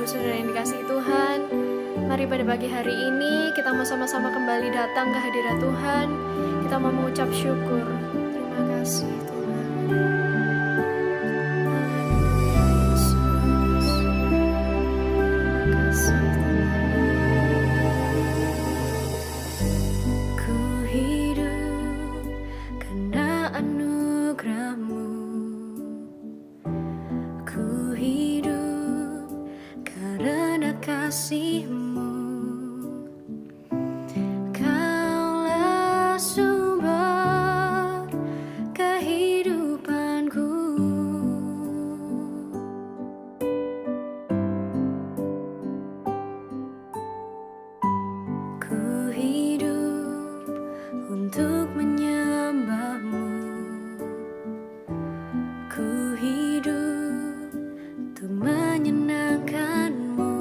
ibu saudara yang dikasihi Tuhan, mari pada pagi hari ini kita mau sama-sama kembali datang ke hadirat Tuhan. Kita mau mengucap syukur. Terima kasih Tuhan. Ku hidup karena anugerah-Mu. Ku hidup karena kasih-Mu. Kaulah sumber kehidupanku. Ku hidup untuk menyembah-Mu. Ku hidup untuk menyenangkan-Mu.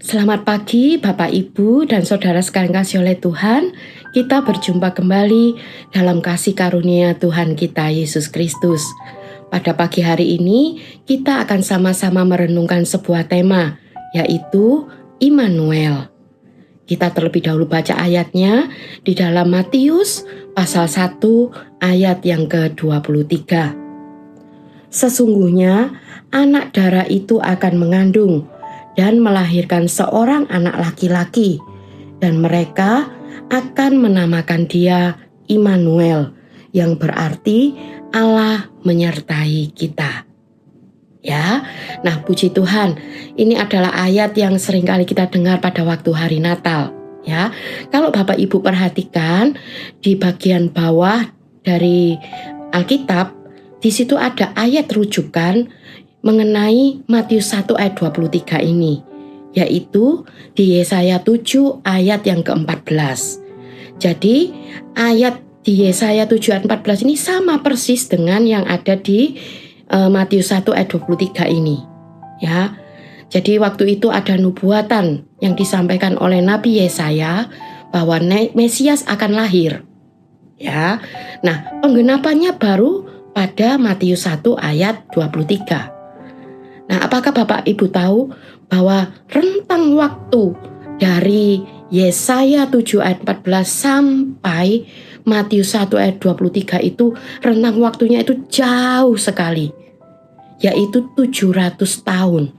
Selamat pagi Bapak Ibu dan Saudara sekalian kasih oleh Tuhan. Kita berjumpa kembali dalam kasih karunia Tuhan kita Yesus Kristus. Pada pagi hari ini kita akan sama-sama merenungkan sebuah tema, yaitu Immanuel. Kita terlebih dahulu baca ayatnya di dalam Matius pasal 1 ayat yang ke-23. Sesungguhnya anak dara itu akan mengandung dan melahirkan seorang anak laki-laki, dan mereka akan menamakan dia Immanuel, yang berarti Allah menyertai kita. Ya, nah puji Tuhan, ini adalah ayat yang seringkali kita dengar pada waktu hari Natal. Ya, kalau Bapak Ibu perhatikan di bagian bawah dari Alkitab, di situ ada ayat rujukan mengenai Matius 1 ayat 23 ini, yaitu di Yesaya 7 ayat yang ke-14. Jadi ayat di Yesaya 7 ayat 14 ini sama persis dengan yang ada di Matius 1 ayat 23 ini. Ya. Jadi waktu itu ada nubuatan yang disampaikan oleh Nabi Yesaya bahwa Mesias akan lahir. Ya. Nah, penggenapannya baru pada Matius 1 ayat 23. Nah, apakah Bapak Ibu tahu bahwa rentang waktu dari Yesaya 7 ayat 14 sampai Matius 1 ayat 23 itu rentang waktunya itu jauh sekali, yaitu 700 tahun.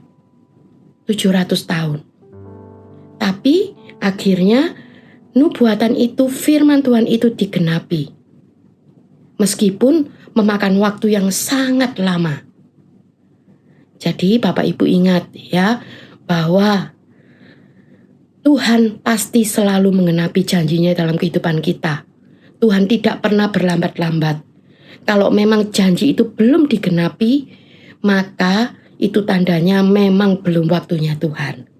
700 tahun. Tapi akhirnya nubuatan itu, firman Tuhan itu digenapi. Meskipun memakan waktu yang sangat lama. Jadi Bapak Ibu ingat ya, bahwa Tuhan pasti selalu mengenapi janjinya dalam kehidupan kita. Tuhan tidak pernah berlambat-lambat. Kalau memang janji itu belum digenapi, maka itu tandanya memang belum waktunya Tuhan.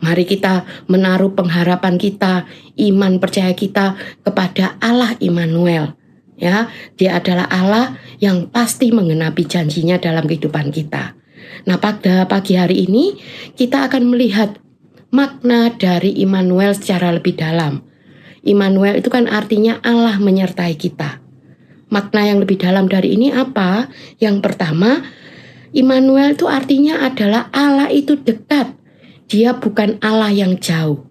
Mari kita menaruh pengharapan kita, iman percaya kita kepada Allah Immanuel. Ya, Dia adalah Allah yang pasti mengenapi janjinya dalam kehidupan kita. Nah, pada pagi hari ini kita akan melihat makna dari Immanuel secara lebih dalam. Immanuel itu kan artinya Allah menyertai kita. Makna yang lebih dalam dari ini apa? Yang pertama, Immanuel itu artinya adalah Allah itu dekat. Dia bukan Allah yang jauh.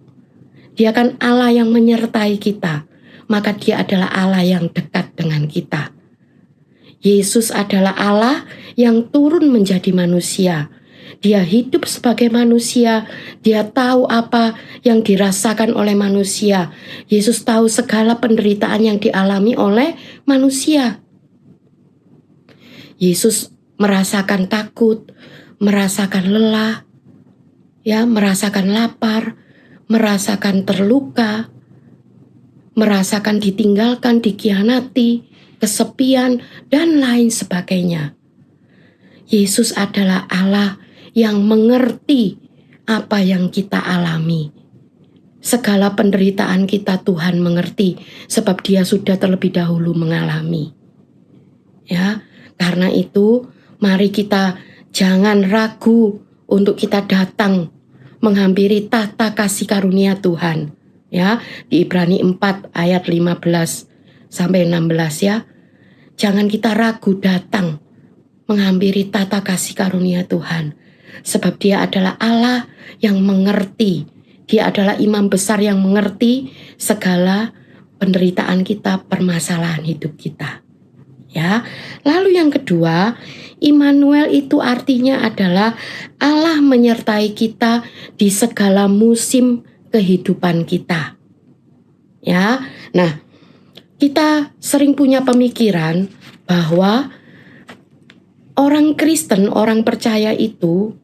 Dia kan Allah yang menyertai kita. Maka dia adalah Allah yang dekat dengan kita. Yesus adalah Allah yang turun menjadi manusia. Dia hidup sebagai manusia. Dia tahu apa yang dirasakan oleh manusia. Yesus tahu segala penderitaan yang dialami oleh manusia. Yesus merasakan takut, merasakan lelah, ya, merasakan lapar, merasakan terluka, merasakan ditinggalkan, dikhianati, kesepian, dan lain sebagainya. Yesus adalah Allah yang mengerti apa yang kita alami. Segala penderitaan kita Tuhan mengerti, sebab Dia sudah terlebih dahulu mengalami. Ya, karena itu mari kita jangan ragu untuk kita datang menghampiri tahta kasih karunia Tuhan. Ya, di Ibrani 4 ayat 15 sampai 16 ya. Jangan kita ragu datang menghampiri tahta kasih karunia Tuhan, sebab Dia adalah Allah yang mengerti. Dia adalah imam besar yang mengerti segala penderitaan kita, permasalahan hidup kita. Ya. Lalu yang kedua, Immanuel itu artinya adalah Allah menyertai kita di segala musim kehidupan kita. Ya. Nah, kita sering punya pemikiran bahwa orang Kristen, orang percaya itu,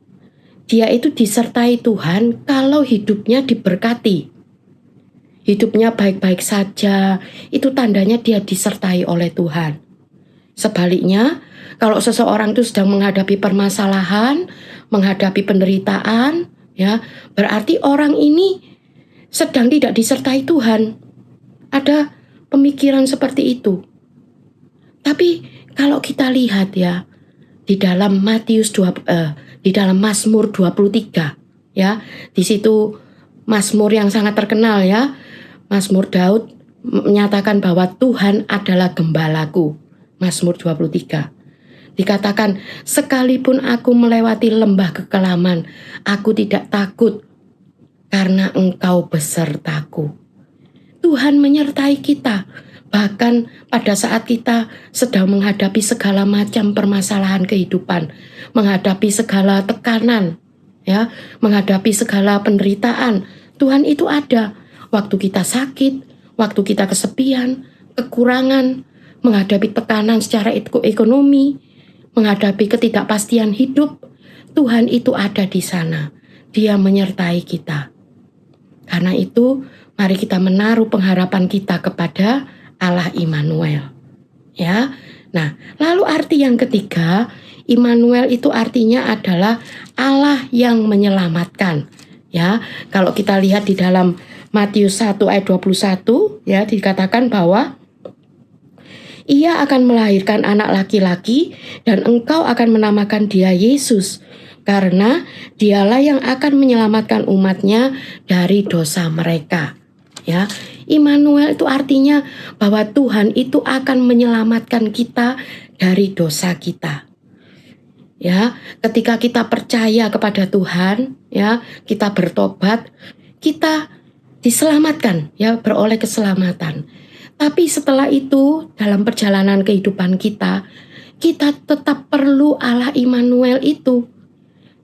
dia itu disertai Tuhan kalau hidupnya diberkati. Hidupnya baik-baik saja, itu tandanya dia disertai oleh Tuhan. Sebaliknya, kalau seseorang itu sedang menghadapi permasalahan, menghadapi penderitaan, ya, berarti orang ini sedang tidak disertai Tuhan. Ada pemikiran seperti itu. Tapi kalau kita lihat ya, di dalam Mazmur 23, ya. Di situ Mazmur yang sangat terkenal ya. Mazmur Daud menyatakan bahwa Tuhan adalah gembalaku. Mazmur 23. Dikatakan, sekalipun aku melewati lembah kekelaman, aku tidak takut karena Engkau besertaku. Tuhan menyertai kita, bahkan pada saat kita sedang menghadapi segala macam permasalahan kehidupan, menghadapi segala tekanan, ya, menghadapi segala penderitaan. Tuhan itu ada waktu kita sakit, waktu kita kesepian, kekurangan, menghadapi tekanan secara ekonomi, menghadapi ketidakpastian hidup. Tuhan itu ada di sana. Dia menyertai kita. Karena itu, mari kita menaruh pengharapan kita kepada Allah Immanuel. Ya. Nah, lalu arti yang ketiga, Immanuel itu artinya adalah Allah yang menyelamatkan. Ya, kalau kita lihat di dalam Matius 1 ayat 21, ya, dikatakan bahwa Ia akan melahirkan anak laki-laki dan engkau akan menamakan dia Yesus, karena dialah yang akan menyelamatkan umatnya dari dosa mereka. Ya, Immanuel itu artinya bahwa Tuhan itu akan menyelamatkan kita dari dosa kita. Ya, ketika kita percaya kepada Tuhan, ya, kita bertobat, kita diselamatkan, ya, beroleh keselamatan. Tapi setelah itu, dalam perjalanan kehidupan kita tetap perlu Allah Immanuel itu.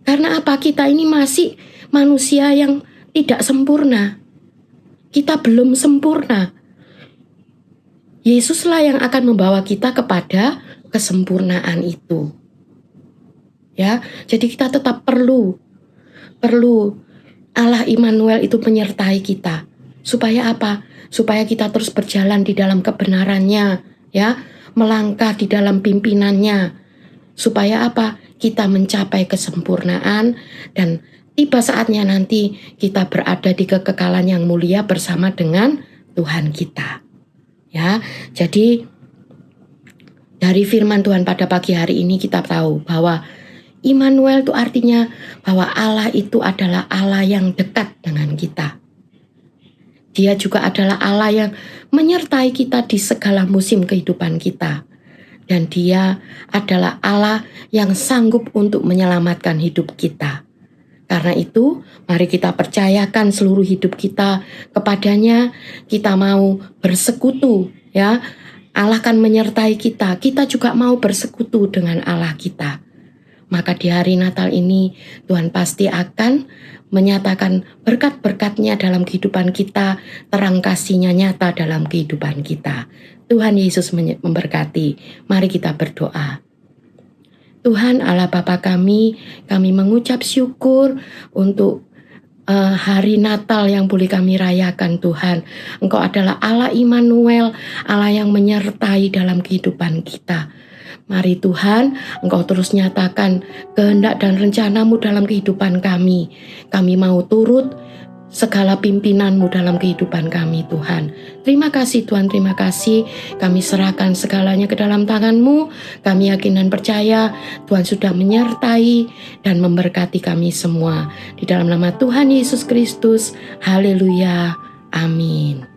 Karena apa? Kita ini masih manusia yang tidak sempurna. Kita belum sempurna. Yesuslah yang akan membawa kita kepada kesempurnaan itu. Ya, jadi kita tetap perlu Allah Immanuel itu menyertai kita. Supaya apa? Supaya kita terus berjalan di dalam kebenarannya, ya, melangkah di dalam pimpinannya. Supaya apa? Kita mencapai kesempurnaan dan tiba saatnya nanti kita berada di kekekalan yang mulia bersama dengan Tuhan kita. Ya, jadi dari firman Tuhan pada pagi hari ini kita tahu bahwa Immanuel itu artinya bahwa Allah itu adalah Allah yang dekat dengan kita. Dia juga adalah Allah yang menyertai kita di segala musim kehidupan kita. Dan Dia adalah Allah yang sanggup untuk menyelamatkan hidup kita. Karena itu, mari kita percayakan seluruh hidup kita kepadanya. Kita mau bersekutu, ya. Allah akan menyertai kita. Kita juga mau bersekutu dengan Allah kita. Maka di hari Natal ini Tuhan pasti akan menyatakan berkat-berkat-Nya dalam kehidupan kita, terang kasih-Nya nyata dalam kehidupan kita. Tuhan Yesus memberkati. Mari kita berdoa. Tuhan Allah Bapa kami mengucap syukur untuk hari Natal yang boleh kami rayakan Tuhan. Engkau adalah Allah Immanuel, Allah yang menyertai dalam kehidupan kita. Mari Tuhan, Engkau terus nyatakan kehendak dan rencana-Mu dalam kehidupan kami. Kami mau turut segala pimpinan-Mu dalam kehidupan kami Tuhan. Terima kasih Tuhan, terima kasih. Kami serahkan segalanya ke dalam tangan-Mu. Kami yakin dan percaya Tuhan sudah menyertai dan memberkati kami semua. Di dalam nama Tuhan Yesus Kristus, haleluya, amin.